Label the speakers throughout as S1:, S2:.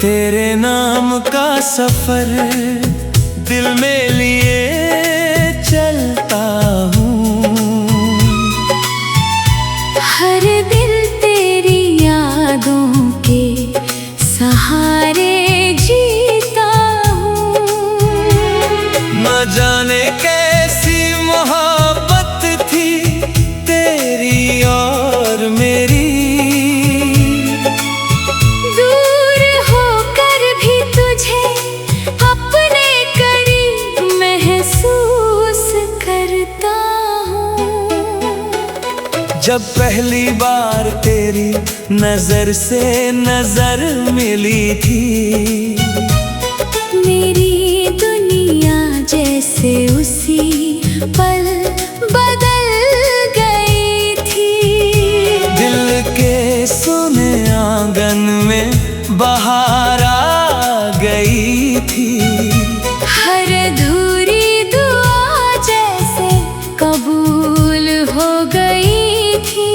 S1: तेरे नाम का सफर दिल में लिए चलता हूँ।
S2: हर दिल तेरी यादों के सहारे जीता हूँ।
S1: न जाने कैसी मोहब्बत थी तेरी और मेरी,
S2: दूर होकर भी तुझे अपने करीब महसूस करता हूँ।
S1: जब पहली बार तेरी नजर से नजर मिली थी,
S2: मेरी दुनिया जैसे उसी पल बदल गई थी।
S1: दिल के सुने आंगन में बहार आ गई थी।
S2: हर अधूरी दुआ जैसे कबूल हो गई थी।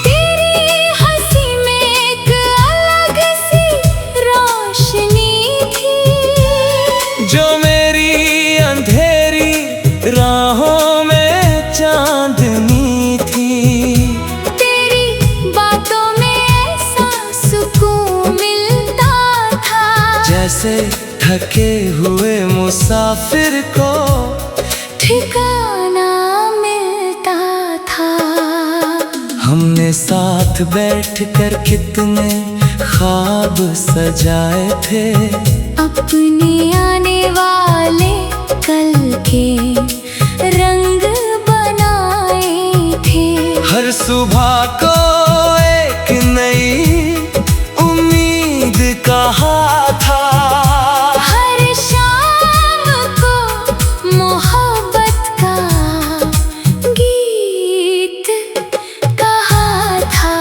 S2: तेरी हंसी में एक अलग सी रोशनी थी,
S1: जो मेरी अंधेरी राहों में चांदनी थी।
S2: तेरी बातों में ऐसा सुकून मिलता था,
S1: जैसे थके हुए मुसाफिर को
S2: ठिकाना मिलता था।
S1: हमने साथ बैठकर कितने ख्वाब सजाए थे,
S2: अपने आने वाले कल के रंग बनाए थे।
S1: हर सुबह को एक नई उम्मीद कहा था।
S2: हर शाम को मोहब्बत का गीत कहा था।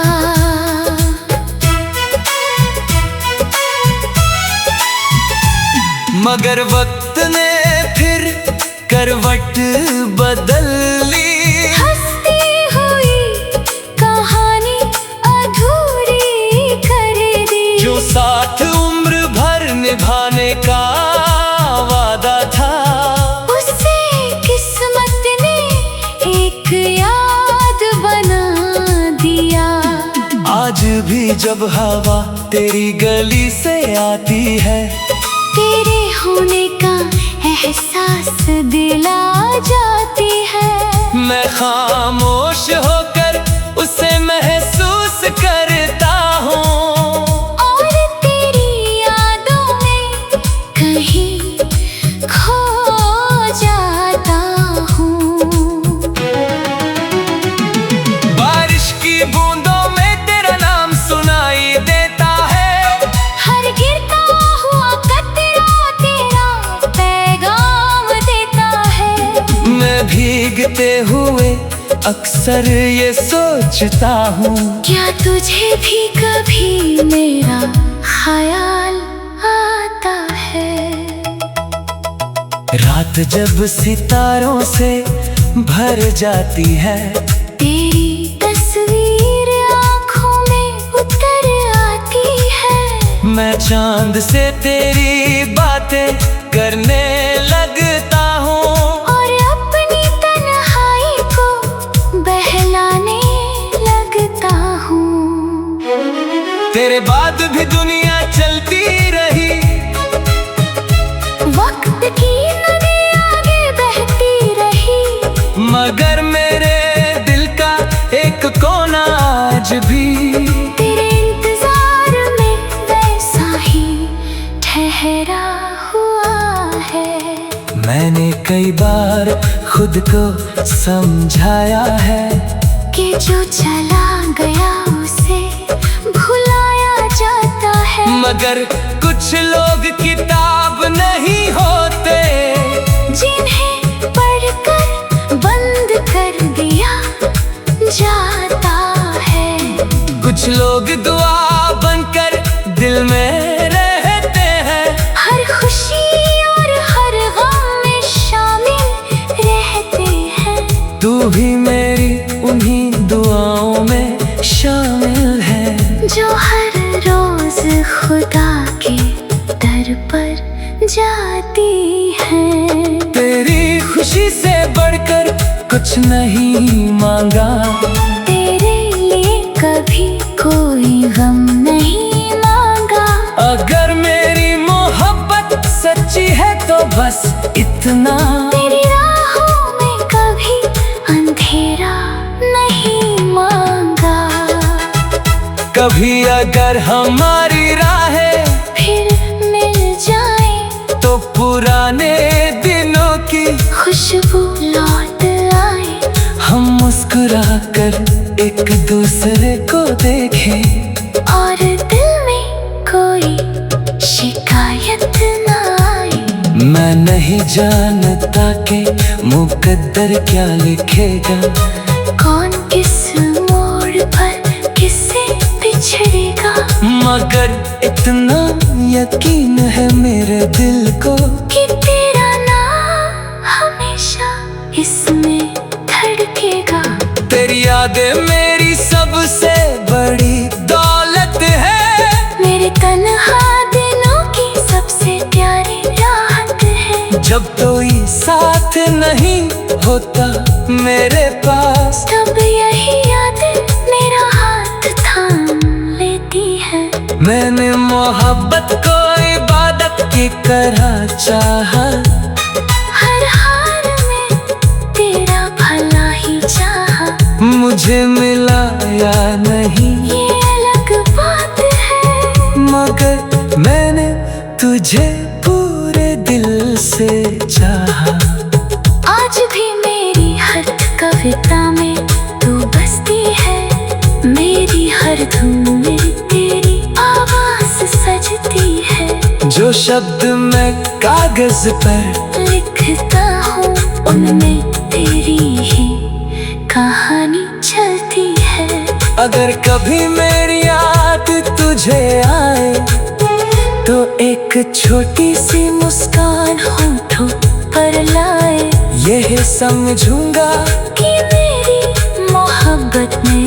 S1: मगर वक्त ने फिर करवट बदल ली।
S2: हंसती हुई कहानी अधूरी कर दी।
S1: जो साथ उम्र भर निभाने का वादा था,
S2: उसे किस्मत ने एक याद बना दिया।
S1: आज भी जब हवा तेरी गली से आती है,
S2: तेरे होने का एहसास दिला जाती है।
S1: मैं खामोश होकर उसे महसूस करता हूँ।
S2: और तेरी यादों में कहीं खो जाता हूँ।
S1: बारिश की बूंदों में तेरा नाम सुनाई देता है।
S2: हर गिरता हुआ कतरा तेरा पैगाम देता है।
S1: मैं भीगते हुए अक्सर ये सोचता हूँ,
S2: क्या तुझे भी कभी मेरा ख्याल आता है।
S1: रात जब सितारों से भर जाती है,
S2: तेरी तस्वीर आँखों में उतर आती है।
S1: मैं चांद से तेरी बातें करने लगता हूँ।
S2: और अपनी तन्हाई को बहलाने लगता हूँ।
S1: तेरे बाद भी दुनिया चलती रही,
S2: वक्त की नदी आगे बहती रही।
S1: मगर मेरे दिल का एक कोना आज भी
S2: तेरे इंतजार में वैसा ही ठहरा हुआ है।
S1: मैंने कई बार खुद को समझाया है
S2: कि जो चला गया उसे भुलाया जाता है।
S1: मगर कुछ लोग किताब नहीं होते,
S2: जिन्हें पढ़कर बंद कर दिया जाता है।
S1: कुछ लोग दुआ बनकर दिल में रहते हैं।
S2: हर खुशी और हर गम में शामिल रहते हैं।
S1: तू भी मेरी उन्हीं बढ़कर कुछ नहीं मांगा।
S2: तेरे लिए कभी कोई गम नहीं मांगा।
S1: अगर मेरी मोहब्बत सच्ची है तो बस इतना,
S2: तेरी राहों में कभी अंधेरा नहीं मांगा।
S1: कभी अगर हमारी राहें
S2: फिर मिल जाए
S1: तो पुराने दिनों की
S2: खुशबू लौट आए।
S1: हम मुस्कुरा कर एक दूसरे को देखें
S2: और दिल में कोई शिकायत ना आए।
S1: मैं नहीं जानता कि मुकद्दर क्या लिखेगा,
S2: कौन किस मोड़ पर किससे बिछड़ेगा।
S1: मगर इतना यकीन है मेरे दिल को
S2: कि तेरा नाम हमेशा इसमें धड़केगा।
S1: तेरी यादें मेरी सबसे बड़ी दौलत है।
S2: मेरे तन्हा दिनों की सबसे प्यारी राहत है।
S1: जब कोई साथ नहीं होता मेरे पास,
S2: तब यही यादें मेरा हाथ थाम लेती है।
S1: मैंने मोहब्बत को इबादत की तरह चाहा।
S2: हर हाल में तेरा भला ही चाहा।
S1: मुझे मिला या नहीं
S2: ये अलग बात है,
S1: मगर मैंने तुझे पूरे दिल से चाहा।
S2: आज भी मेरी हर कविता में तू बसती है। मेरी हर धुन में तेरी आवाज सजती है।
S1: जो शब्द मैं कागज पर
S2: लिखता हूँ उनमें तेरी ही कहानी चलती है।
S1: अगर कभी मेरी याद तुझे आए तो एक छोटी सी मुस्कान होठों पर लाए। यह समझूंगा
S2: कि मेरी मोहब्बत ने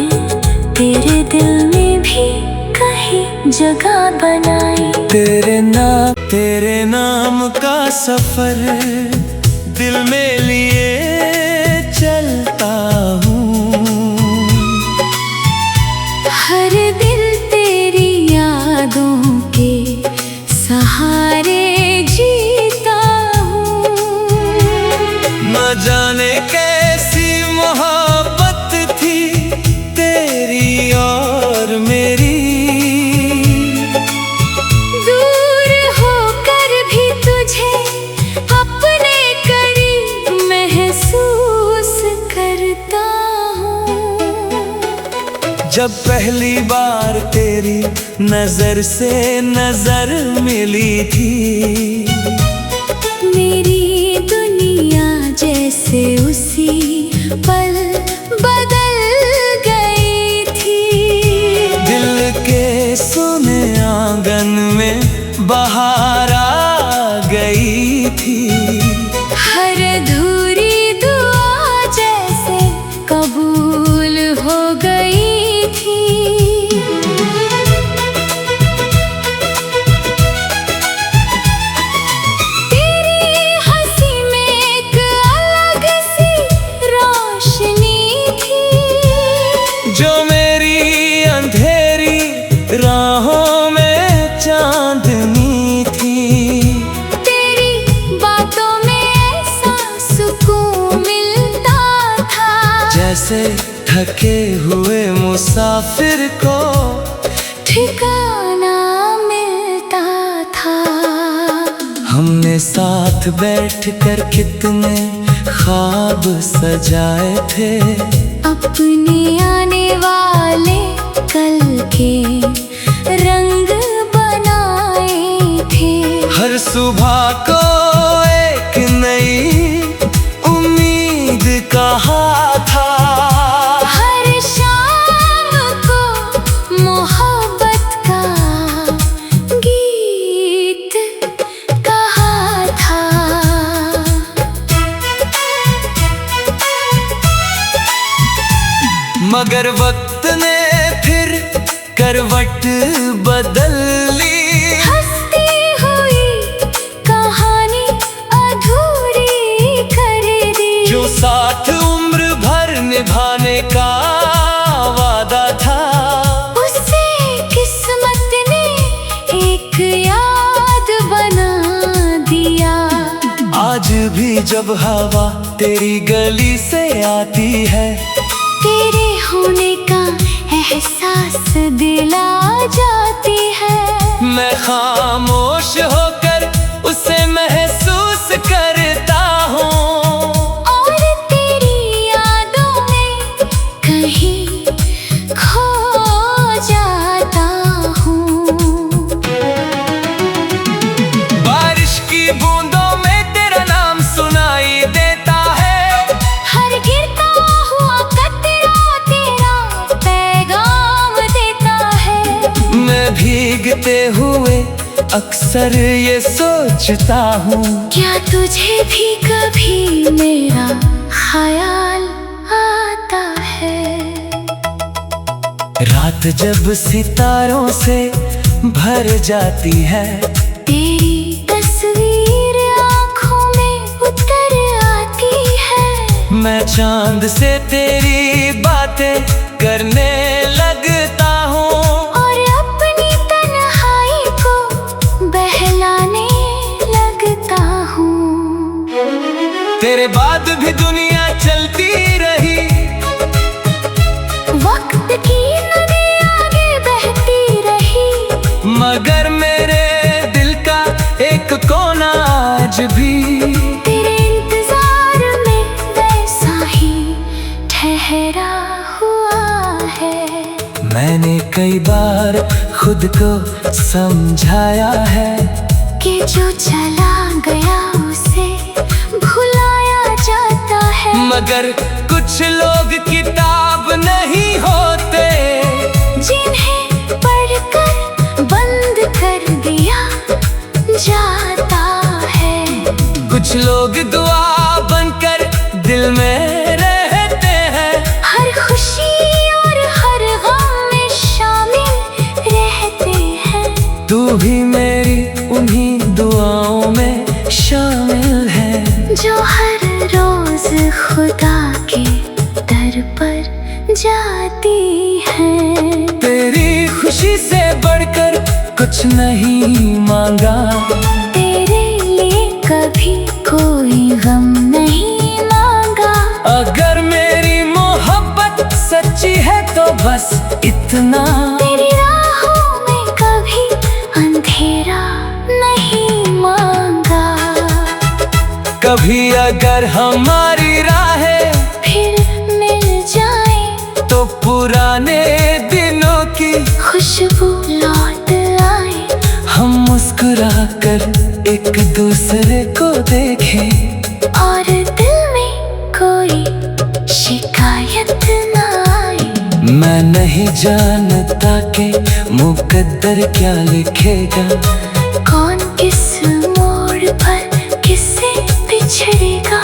S2: तेरे दिल में भी कहीं जगह बनाई।
S1: तेरे नाम का सफर दिल में लिए चलता हूँ।
S2: हर दिल तेरी यादों के सहारे जीता हूँ।
S1: न जाने कैसी मोहब्बत थी तेरी और मेरी।
S2: दूर होकर भी तुझे अपने करीब महसूस करता हूँ।
S1: जब पहली बार तेरी नजर से नजर मिली थी,
S2: मेरी दुनिया जैसे उसी पल बदल गई थी।
S1: दिल के सुने आंगन में बहार आ गई थी।
S2: हर अधूरी दुआ जैसे कबूल हो गई थी। तेरी हंसी में एक अलग सी रोशनी थी।
S1: जो मेरी अंधेरी राहों में चांदनी थी।
S2: तेरी बातों में ऐसा सुकून मिलता था।
S1: जैसे थके हुए मुसाफिर को
S2: ठिकाना मिलता था।
S1: हमने साथ बैठकर कितने ख्वाब सजाए थे।
S2: अपने आने वाले कल के रंग बनाए थे।
S1: हर सुबह को एक नई उम्मीद कहा था।
S2: हर शाम को मोहब्बत का गीत कहा था।
S1: मगर वक्त ने फिर करवट बदल ली।
S2: हंसती हुई कहानी अधूरी कर दी।
S1: जो सा का वादा था,
S2: उसे किस्मत ने एक याद बना दिया।
S1: आज भी जब हवा तेरी गली से आती है,
S2: तेरे होने का एहसास दिला जाती है।
S1: मैं खामोश होकर उसे महसूस करता हूँ,
S2: और तेरी यादों में कहीं खो जाता हूँ।
S1: बारिश की बूंदों में तेरा नाम सुनाई देता है,
S2: हर गिरता हुआ कतरा तेरा पैगाम देता है।
S1: मैं भीगते हुए अक्सर ये सोचता हूँ,
S2: क्या तुझे भी कभी मेरा ख्याल आता है?
S1: रात जब सितारों से भर जाती है,
S2: तेरी तस्वीर आँखों में उतर आती है।
S1: मैं चांद से तेरी बातें करने लगता हूँ,
S2: और अपनी तन्हाई को बहलाने लगता हूँ।
S1: तेरे बाद भी दुनिया चलती रही,
S2: वक्त की नदी आगे बहती रही,
S1: मगर मेरे दिल का एक कोना आज भी
S2: तेरे इंतजार में वैसा ही ठहरा हुआ है।
S1: मैंने कई बार खुद को समझाया है
S2: कि जो चला गया उसे भुलाया जाता है।
S1: मगर कुछ लोग किताब नहीं होते,
S2: जिन्हें पढ़कर बंद कर दिया जाता है।
S1: कुछ लोग दुआ बनकर दिल में रहते हैं,
S2: हर खुशी और हर गम में शामिल रहते हैं।
S1: तू भी मेरी उन्हीं दुआओं में शामिल है,
S2: जो हर रोज खुदा के दर पर जाती है।
S1: तेरी खुशी से बढ़कर कुछ नहीं मांगा,
S2: तेरे लिए कभी कोई गम नहीं मांगा।
S1: अगर मेरी मोहब्बत सच्ची है तो बस इतना,
S2: तेरी राहों में कभी अंधेरा नहीं मांगा।
S1: कभी अगर हमारी राहें
S2: फिर मिल जाए
S1: तो पुराने दिनों की
S2: खुशबू लौट आए।
S1: हम मुस्कुरा कर एक दूसरे को देखें,
S2: और दिल में कोई शिकायत ना आए।
S1: मैं नहीं जानता कि मुकद्दर क्या लिखेगा,
S2: कौन किस मोड़ पर किससे बिछड़ेगा।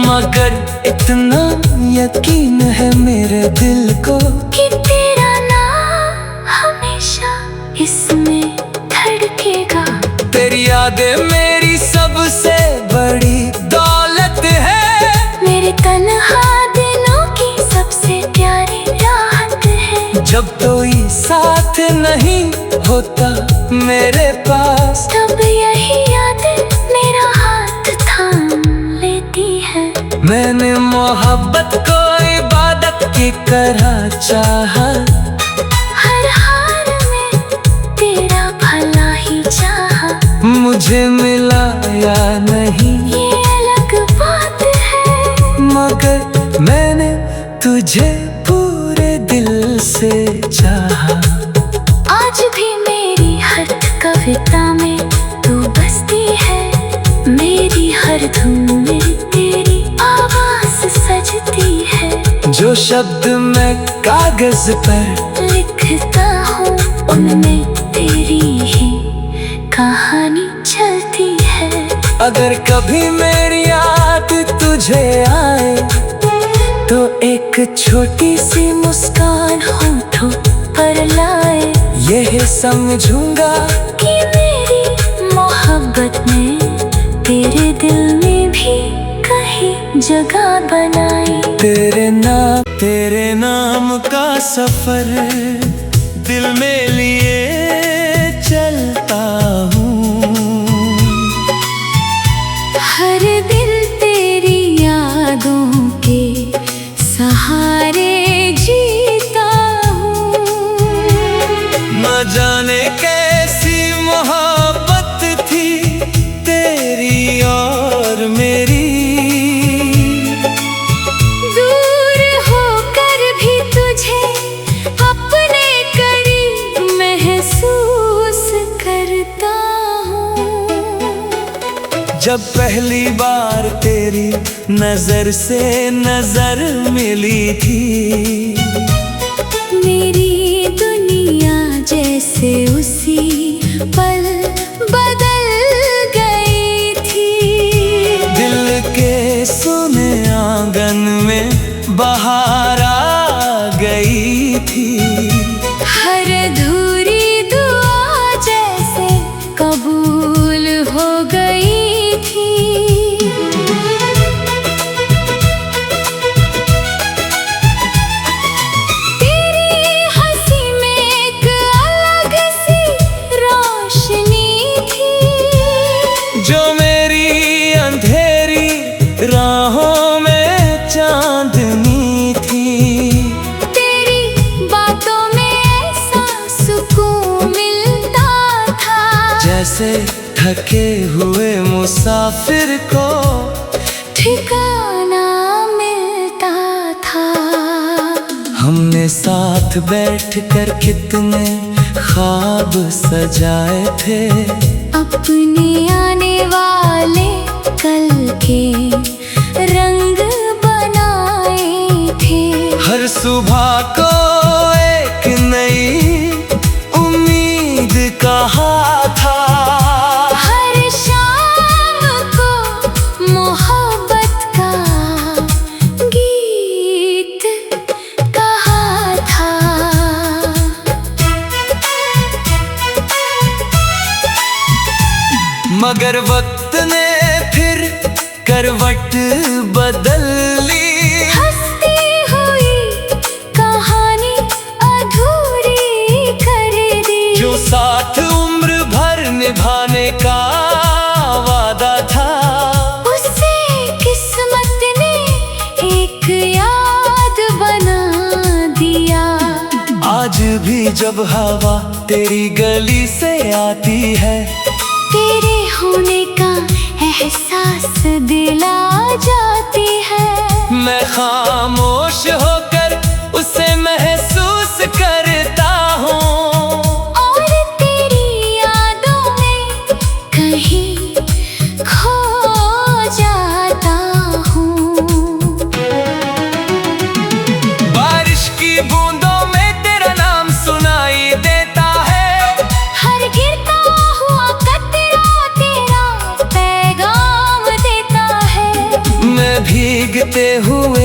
S1: मगर इतना यकीन है मेरे दिल को
S2: कि तेरा नाम हमेशा इसमें धड़केगा।
S1: तेरी यादें मेरी सबसे बड़ी दौलत है,
S2: मेरे तन्हा दिनों की सबसे प्यारी राहत है।
S1: जब कोई साथ नहीं होता मेरे पास,
S2: तब यही यादें मेरा हाथ थाम लेती है।
S1: मैंने मोहब्बत को इबादत की तरह चाहा,
S2: हर हाल में तेरा भला ही चाहा।
S1: मुझे मिला या नहीं
S2: ये अलग बात है,
S1: मगर मैंने तुझे पूरे दिल से चाहा।
S2: आज भी मेरी हर कविता में तू बसती है। मेरी हर धुन में तेरी आवाज सजती है।
S1: जो शब्द मैं कागज पर
S2: लिखता हूँ उनमें तेरी ही कहानी चलती है।
S1: अगर कभी मेरी याद तुझे आए तो एक छोटी सी मुस्कान होठों पर लाए। यह समझूंगा
S2: कि मेरी मोहब्बत ने तेरे दिल में भी कहीं जगह बनाई।
S1: तेरे नाम तेरे नाम का सफर दिल में लिए चलता हूँ।
S2: हर दिल तेरी यादों के सहारे जीता हूँ।
S1: न जाने कैसी मोहब्बत थी तेरी और मेरी,
S2: दूर होकर भी तुझे अपने करीब महसूस करता हूँ।
S1: जब पहली बार तेरी नजर से नजर मिली थी,
S2: मेरी दुनिया जैसे उसी पल बदल गई थी।
S1: दिल के सुने आंगन में बहार आ गई थी।
S2: हर अधूरी दुआ जैसे कबूल हो गई थी। तेरी हंसी में एक अलग सी रोशनी थी,
S1: जो मेरी अंधेरी राहों में चांदनी थी।
S2: तेरी बातों में ऐसा सुकून मिलता था,
S1: जैसे थके हुए मुसाफिर को
S2: ठिकाना मिलता था।
S1: हमने साथ बैठकर कितने ख्वाब सजाए थे,
S2: अपने आने वाले कल के रंग बनाए थे।
S1: हर सुबह को एक नई उम्मीद कहा था।
S2: हर शाम को मोहब्बत का गीत कहा था।
S1: मगर वक्त ने फिर करवट बदल ली।
S2: हंसती हुई कहानी अधूरी कर दी,
S1: जो साथ उम्र भर निभाने का वादा था,
S2: उससे किस्मत ने एक याद बना दिया।
S1: आज भी जब हवा तेरी गली से आती है,
S2: तेरे होने का एहसास दिला जाती है।
S1: मैं खामोश होकर उसे महसूस करता हूँ।
S2: और तेरी यादों में कहीं खो जाता हूँ।
S1: बारिश की बूंदों में तेरा नाम सुनाई देता है,
S2: हर गिरता हुआ कतरा तेरा पैगाम देता है।
S1: मैं भीगते हुए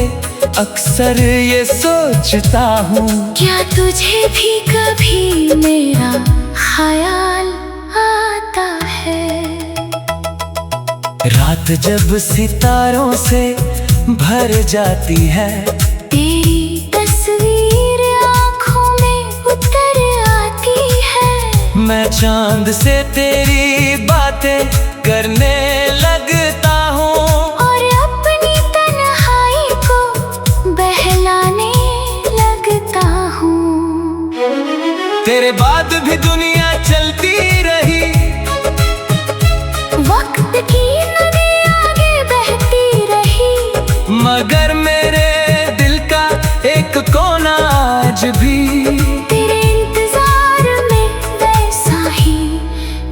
S1: अक्सर ये सोचता हूँ,
S2: क्या तुझे भी कभी मेरा ख्याल आता है?
S1: रात जब सितारों से भर जाती है,
S2: तेरी तस्वीर आँखों में उतर आती है।
S1: मैं चांद से तेरी बातें करने लगता हूँ।
S2: और अपनी तन्हाई को बहलाने लगता हूँ।
S1: तेरे बाद भी दुनिया चलती रही,
S2: वक्त की नदी आगे बहती रही,
S1: मगर मेरे दिल का एक कोना आज भी
S2: तेरे इंतजार में वैसा ही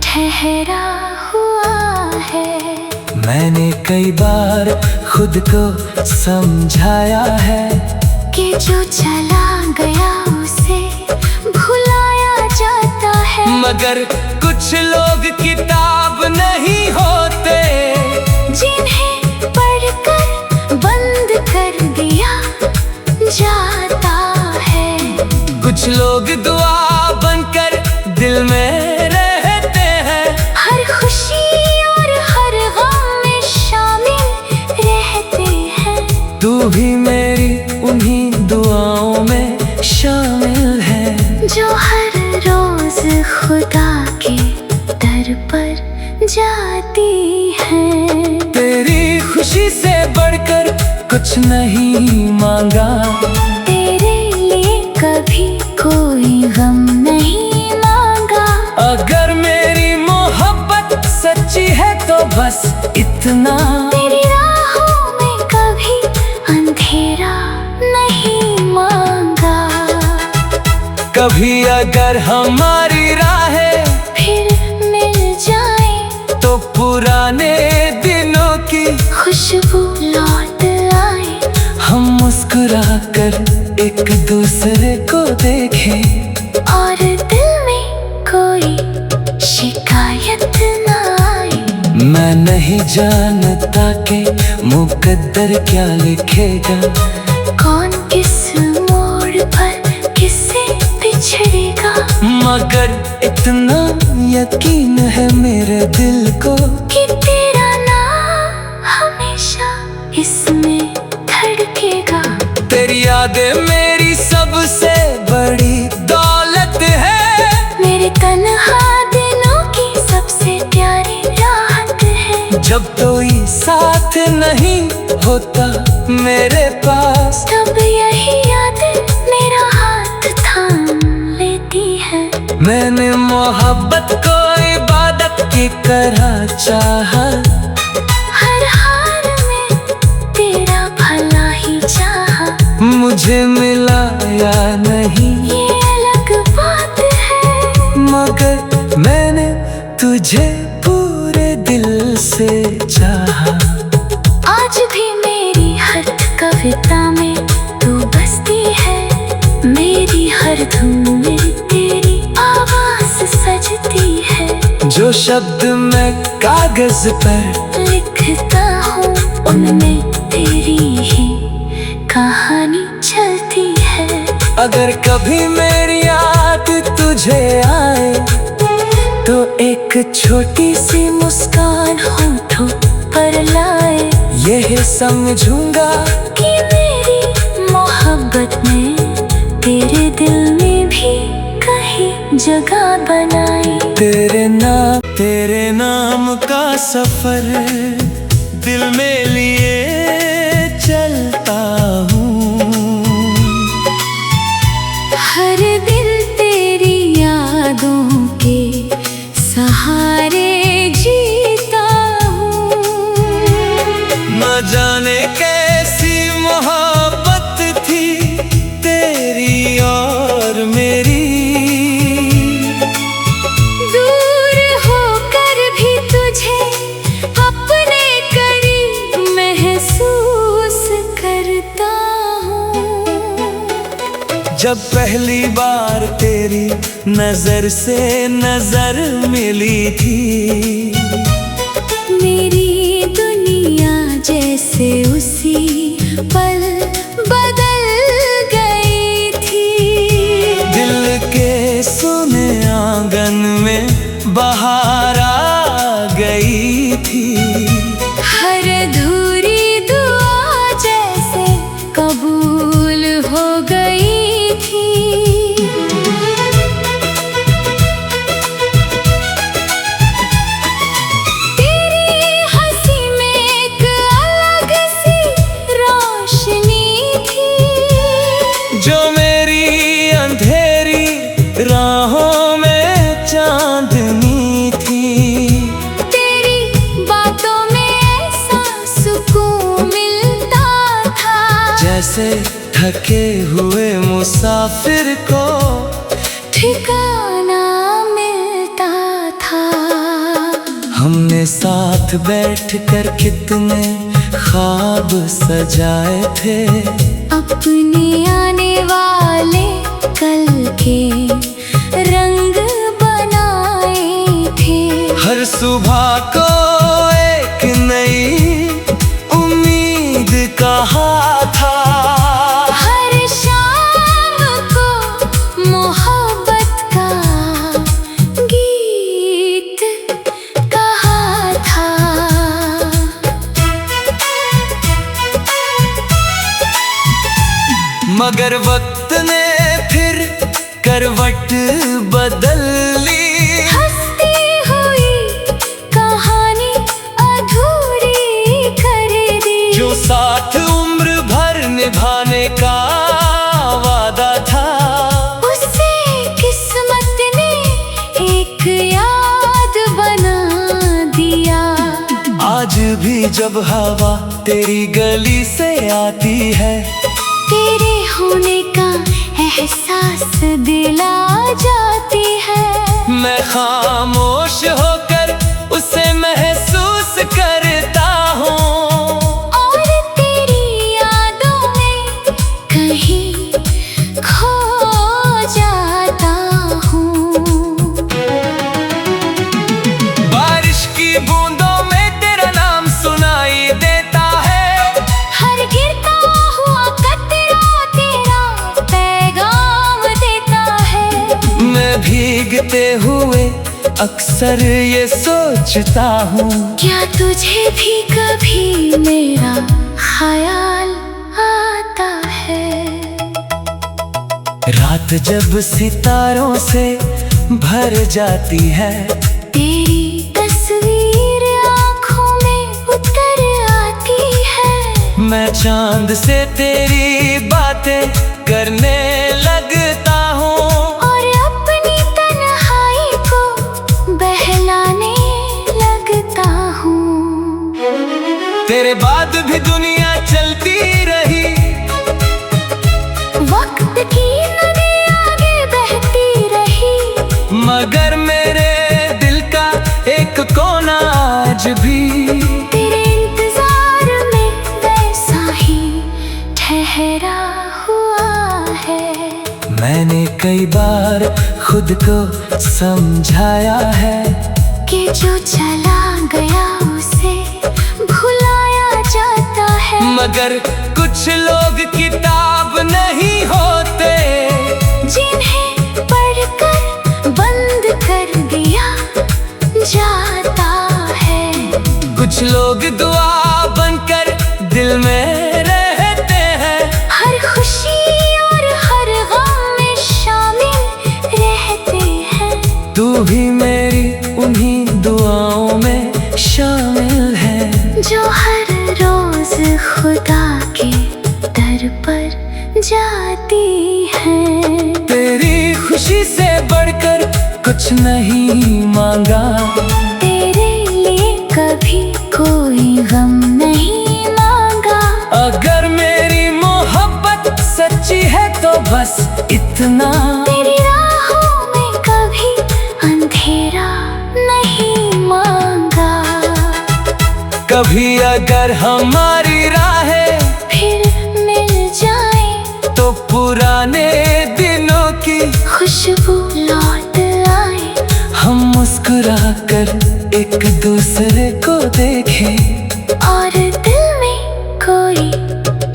S2: ठहरा हुआ है।
S1: मैंने कई बार खुद को समझाया है
S2: कि जो चला गया उसे भुलाया जाता है।
S1: मगर कुछ लोग किताब नहीं होते,
S2: जिन्हें पढ़कर बंद कर दिया जाता है।
S1: कुछ लोग दुआ बनकर दिल में रहते हैं,
S2: हर खुशी और हर गम में शामिल रहते हैं।
S1: तू भी मेरी उन्हीं दुआ
S2: खुदा के दर पर जाती है।
S1: तेरी खुशी से बढ़कर कुछ नहीं मांगा,
S2: तेरे लिए कभी कोई गम नहीं मांगा।
S1: अगर मेरी मोहब्बत सच्ची है तो बस इतना,
S2: तेरी राहों में कभी अंधेरा नहीं मांगा।
S1: कभी अगर हमारी राहें
S2: फिर मिल जाए
S1: तो पुराने दिनों की
S2: खुशबू लौट आए।
S1: हम मुस्कुरा कर एक दूसरे को देखें
S2: और दिल में कोई शिकायत ना आए।
S1: मैं नहीं जानता कि मुकद्दर क्या लिखेगा,
S2: कौन किस मोड़ पर किससे बिछड़ेगा।
S1: मगर इतना यकीन है मेरे दिल को
S2: कि तेरा नाम हमेशा इसमें धड़केगा।
S1: तेरी यादें मेरी सबसे बड़ी दौलत है,
S2: मेरे तन्हा दिनों की सबसे प्यारी राहत है।
S1: जब कोई साथ नहीं होता मेरे पास,
S2: तब यही यादें मेरा हाथ थाम लेती है।
S1: मैंने मोहब्बत को इबादत की तरह चाहा,
S2: हर हाल में तेरा भला ही चाहा।
S1: मुझे मिला या नहीं
S2: ये अलग बात है,
S1: मगर मैंने तुझे पूरे दिल से चाहा।
S2: आज भी मेरी हर कविता में तू बसती है। मेरी हर धुन में तेरी आवाज सजती है।
S1: जो शब्द मैं कागज पर
S2: लिखता हूँ उनमें तेरी ही कहानी चलती है।
S1: अगर कभी मेरी याद तुझे आए तो एक छोटी सी मुस्कान होठों पर लाए। यह समझूंगा
S2: कि मेरी मोहब्बत ने तेरे दिल में भी कहीं जगह बनाई।
S1: तेरे नाम का सफर दिल में लिए चलता हूँ।
S2: हर दिल तेरी यादों के सहारे जीता हूँ।
S1: न जाने कैसी मोहब्बत थी तेरी और मेरी,
S2: दूर होकर भी तुझे अपने करीब महसूस करता हूँ।
S1: जब पहली बार तेरी नजर से नजर मिली थी,
S2: मेरी दुनिया जैसे उसी पल बदल गई थी।
S1: दिल के सुने आंगन में बहार आ गई थी।
S2: हर अधूरी दुआ जैसे कबूल हो गई थी। तेरी हंसी में एक अलग सी रोशनी थी।
S1: जो मेरी अंधेरी राहों में चांदनी थी।
S2: तेरी बातों में ऐसा सुकून मिलता था,
S1: जैसे थके हुए मुसाफिर को
S2: ठिकाना मिलता था।
S1: हमने साथ बैठकर कितने ख्वाब सजाए थे।
S2: अपने आने वाले कल के रंग बनाए थे।
S1: हर सुबह को एक नई उम्मीद कहा था।
S2: हर शाम को मोहब्बत का गीत कहा था।
S1: मगर वक्त जब हवा तेरी गली से आती है,
S2: तेरे होने का एहसास दिला जाती है।
S1: मैं खामोश होकर उसे महसूस करता हूँ,
S2: और तेरी यादों में कहीं खो जाता हूँ।
S1: बारिश की बूंदों में तेरा नाम सुनाई देता है,
S2: हर गिरता हुआ कतरा तेरा पैगाम देता है।
S1: मैं भीगते हुए अक्सर ये सोचता हूँ,
S2: क्या तुझे भी कभी मेरा ख्याल आता है?
S1: रात जब सितारों से भर जाती है,
S2: तेरी तस्वीर आँखों में उतर आती है।
S1: मैं चांद से तेरी बातें करने लगता हूँ,
S2: और अपनी तन्हाई को बहलाने लगता हूँ।
S1: तेरे बाद भी दुनिया चलती रही,
S2: वक्त की नदी आगे बहती रही,
S1: मगर मेरे दिल का एक कोना आज भी
S2: तेरे इंतजार में वैसा ही ठहरा हुआ है।
S1: मैंने कई बार खुद को समझाया है
S2: कि जो चला गया उसे भुलाया जाता है।
S1: मगर कुछ लोग किताब नहीं होते,
S2: जिन्हें पढ़कर बंद कर दिया जाता है।
S1: कुछ लोग दुआ बनकर दिल में रहते हैं,
S2: हर खुशी और हर गम में शामिल रहते हैं।
S1: तू भी मेरी उन्हीं दुआओं में शामिल है,
S2: जो हर रोज खुदा के दर पर जाती है।
S1: तेरी खुशी से बढ़कर कुछ नहीं मांगा,
S2: तेरे लिए कभी कोई गम नहीं मांगा।
S1: अगर मेरी मोहब्बत सच्ची है तो बस इतना,
S2: तेरी राहों में कभी अंधेरा नहीं मांगा।
S1: कभी अगर हमारी राहें
S2: फिर मिल जाए
S1: तो पुराने दिनों की
S2: खुशबू लौट आए।
S1: हम मुस्कुरा कर एक दूसरे को देखें,
S2: और दिल में कोई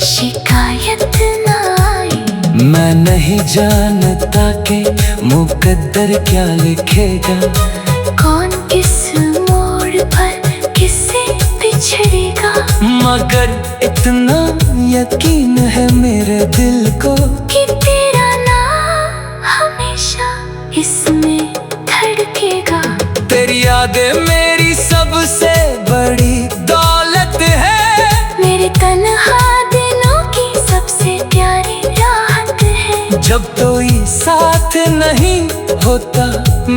S2: शिकायत ना आए।
S1: मैं नहीं जानता कि मुकद्दर क्या लिखेगा,
S2: कौन किस मोड़ पर किससे बिछड़ेगा।
S1: मगर इतना यकीन है मेरे दिल को
S2: कि तेरा नाम हमेशा इसमें धड़केगा।
S1: तेरी यादें मेरी सबसे बड़ी दौलत है,
S2: मेरे तन्हा दिलों की सबसे प्यारी राहत है।
S1: जब कोई साथ नहीं होता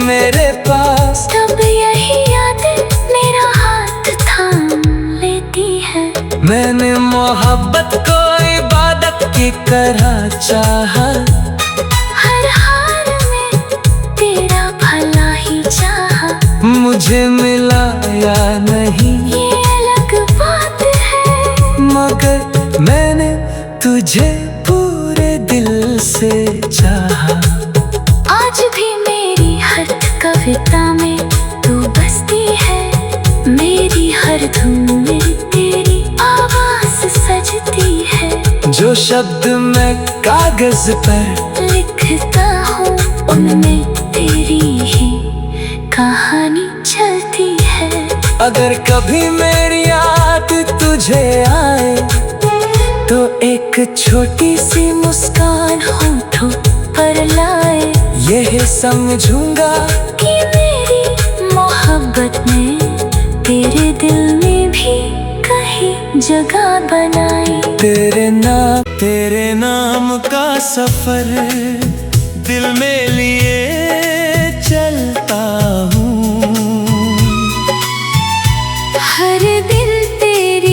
S1: मेरे पास,
S2: तब यही यादें मेरा हाथ थाम लेती है।
S1: मैंने मोहब्बत को इबादत की तरह चाहा,
S2: हर हाल में तेरा भला ही चाहा।
S1: मुझे मिला या नहीं
S2: ये अलग बात है,
S1: मगर मैंने तुझे पूरे दिल से चाहा।
S2: आज भी मेरी हर कविता में तू बसती है। मेरी हर धुन में तेरी आवाज सजती है।
S1: जो शब्द मैं कागज पर
S2: लिखता हूँ उनमें तेरी ही कहानी चलती है।
S1: अगर कभी मेरी याद तुझे आए तो एक छोटी सी मुस्कान होठों पर लाए। यह समझूंगा
S2: कि मेरी मोहब्बत ने तेरे दिल में भी कहीं जगह बनाई।
S1: तेरे नाम का सफर दिल में लिए चलता हूँ।
S2: हर दिल तेरी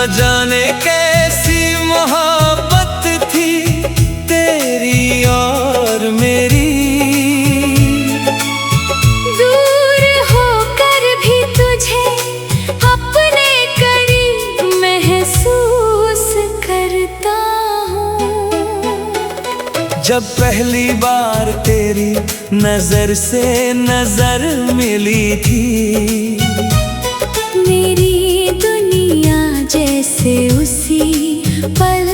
S1: जाने कैसी मोहब्बत थी तेरी और मेरी।
S2: दूर होकर भी तुझे अपने करीब महसूस करता हूँ।
S1: जब पहली बार तेरी नजर से नजर मिली थी,
S2: मेरी दुनिया जैसे उसी पल